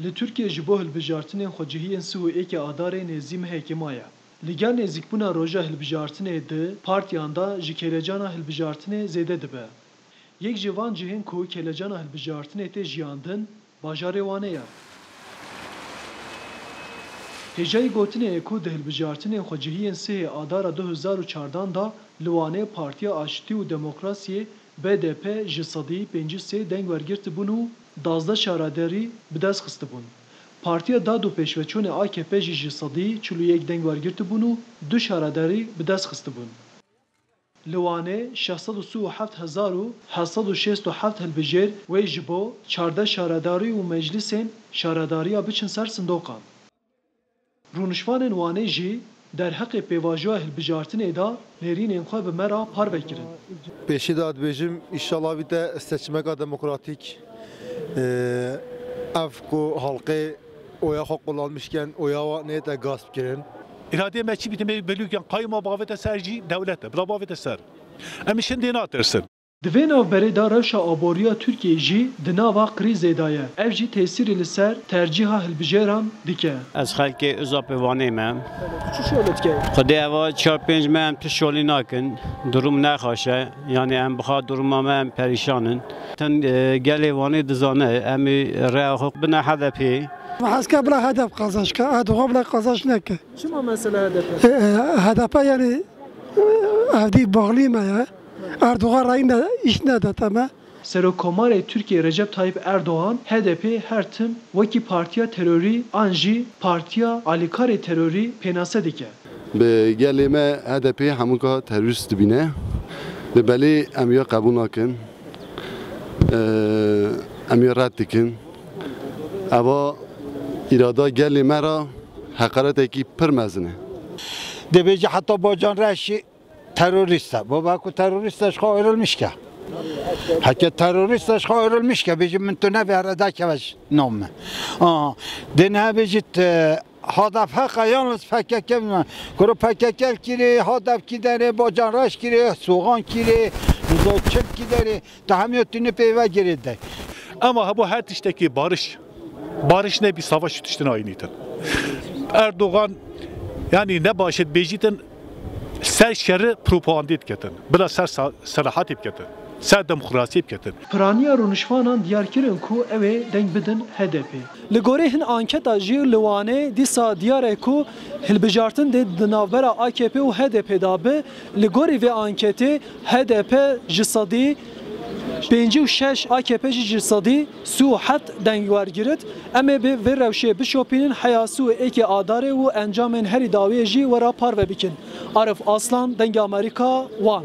Li Türkiye ji bo hilbijartinên xwecihiyên sih û êkê adarê nêzî mehekê maye. Li gel nêzîkbûna roja hilbijartinê di partiyan da ji kêlecana hilbijartinê zêde dibe. Yek ji van cihên ku kêlecana hilbijartinê tê jiyandin, bajarê wan e. Hêjayî gotinê ku di hilbijartinên xwecihiyên sihê adara 2004 da li Wanê Partiya Aşitî û Demokrasiyê BDP ji sedî 53 deng wergirtibûn û 12 şaredarî bi dest xistibûn. Partiya Dad û Pêşveçûnê AKP jî ji sedî 41 deng wergirtibûn û 2 şaredarî bi dest xistibûn. Li Wanê 637,767 hilbijêr wê ji bo 14 şaredarî û meclîsên şaredariya biçin ser sindoqan. Rûnişvanên Wanê jî derheqê pêvajoya hilbijartinê da nêrînên xwe bi me re parve kirin. Pêşî de dibêjim înşallah vî te seçmeka demokratîk ev ku halkê oya xwe qulanmışken oya Wanê te gasp kirin. İradeye meçi bitime belüken kayma bavete serci devlete, bla bavete ser. Em şimdi natersin. Di vê navberê da rewşa aboriya Tirkiyeyê jî di nava krîzê da ye. Ev jî tesîrê li ser tercîha hilbijêran dike. Ez xelkê uzapê Wanê me. Çi şolet dike? Xwedê eva 4-5 me em tişolî nakin. Durum nexweşe. Yani em bixa duruma me em perîşanin. Tin gelê Wanê dizane em ê rêya xwe bine HDP. Heska bila hedef kazançka, Erdoğan bila kazanç neke. Çima mesela HDP? HDP yani evdî bağlî me ya. Erdoğan rayine iş ne de tamam. Serokkomarê Tirkiye Recep Tayyip Erdoğan HDP her tim wekî partiya terorî an jî partiya alîkarê terorî pênase dike. Bi gelê me HDP hemû ka terorîst dibîne. Li belê em ya qebûl nakin. Em ya red dikin. Eva irada gelê me ra heqaretekî pir mezin e. Dibêje heta bacan reşî terörist e. Baba ku terörist eşqa ayrılmış ki. Hatta terörist eşqa ayrılmış ki. Bêjim min tu nevê hereda keveş nam me. Dine bêjit hadef heqa yalnız PKK mi? Kuru PKK kiri, hadef kideri, bacan reş kiri, soğan kiri, zoçep kideri. Tahamiyetini peyve girdi. Ama bu her tişteki barış ne bir savaş yutuştuğuna aynıdır. Erdoğan yani ne başet bejitin ser şerri propaganda etketin. Bila ser serahat etketin. Ser demokrasi etketin. Piraniya rûnişvanan diyar kirin ku ew ê deng bidin HDP. Li gorê hin anketa jî li Wanê dîsa diyar e ku hilbijartin dê di navbera AKP û HDP da bi. Li gorî vê anketê HDP ji sedî 56 AKP ji sedî 37 deng wergirit. Em ê bi vê rewşê bişopînin heyasî û êkê adarê û encamên herî dawiyê jî wera parve bikin. Arif Aslan, Dengê Amerîka, Wan.